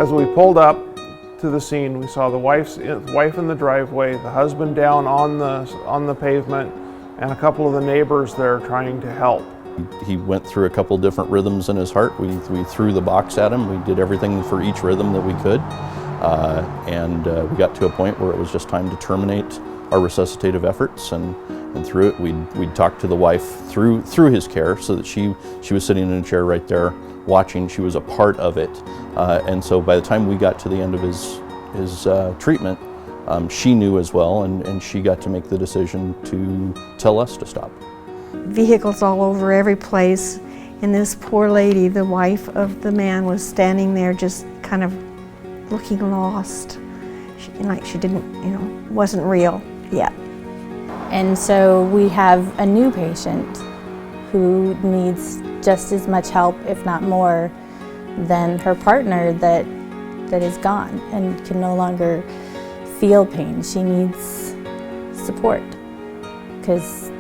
As we pulled up to the scene, we saw the wife in the driveway, the husband down on the pavement, and a couple of the neighbors there trying to help. He went through a couple different rhythms in his heart. We threw the box at him. We did everything for each rhythm that we could. We got to a point where it was just time to terminate our resuscitative efforts, and through it we'd talk to the wife through his care, so that she was sitting in a chair right there watching. She was a part of it, and so by the time we got to the end of his treatment, she knew as well, and she got to make the decision to tell us to stop. Vehicles all over every place, and this poor lady, the wife of the man, was standing there just kind of looking lost, like she didn't, wasn't real yet. And so we have a new patient who needs just as much help, if not more, than her partner that is gone and can no longer feel pain. She needs support because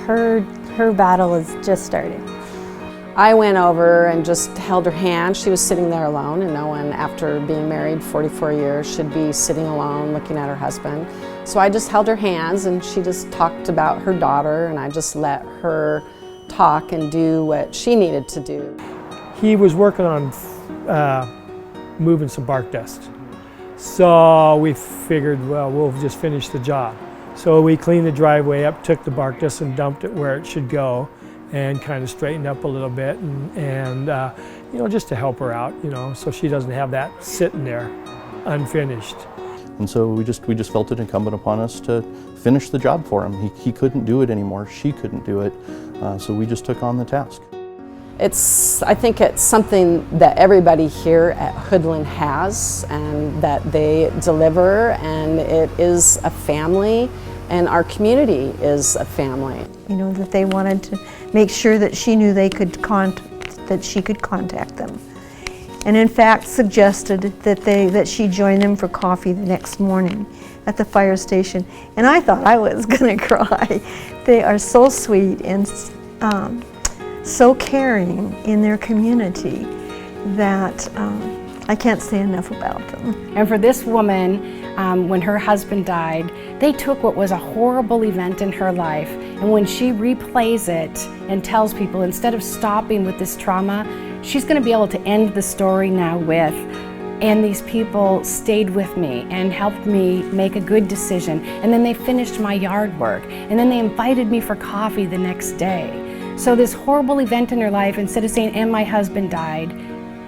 her battle is just starting. I went over and just held her hand. She was sitting there alone, and no one, after being married 44 years, should be sitting alone looking at her husband. So I just held her hands, and she just talked about her daughter, and I just let her talk and do what she needed to do. He was working on moving some bark dust. So we figured, well, we'll just finish the job. So we cleaned the driveway up, took the bark dust and dumped it where it should go, and kind of straightened up a little bit, and just to help her out, so she doesn't have that sitting there unfinished. And so we just felt it incumbent upon us to finish the job for him. He couldn't do it anymore. She couldn't do it, so we just took on the task. I think it's something that everybody here at Hoodland has, and that they deliver, and it is a family, and our community is a family. That they wanted to make sure that she knew that she could contact them. And in fact suggested that she join them for coffee the next morning at the fire station. And I thought I was gonna cry. They are so sweet and so caring in their community that I can't say enough about them. And for this woman, when her husband died, they took what was a horrible event in her life, and when she replays it and tells people, instead of stopping with this trauma, she's going to be able to end the story now with, and these people stayed with me and helped me make a good decision, and then they finished my yard work, and then they invited me for coffee the next day. So this horrible event in her life, instead of saying, and my husband died,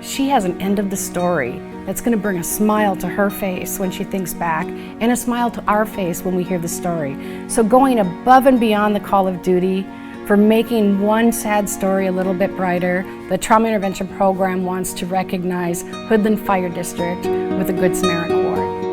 she has an end of the story that's going to bring a smile to her face when she thinks back, and a smile to our face when we hear the story. So going above and beyond the call of duty for making one sad story a little bit brighter, the Trauma Intervention Program wants to recognize Hoodland Fire District with a Good Samaritan Award.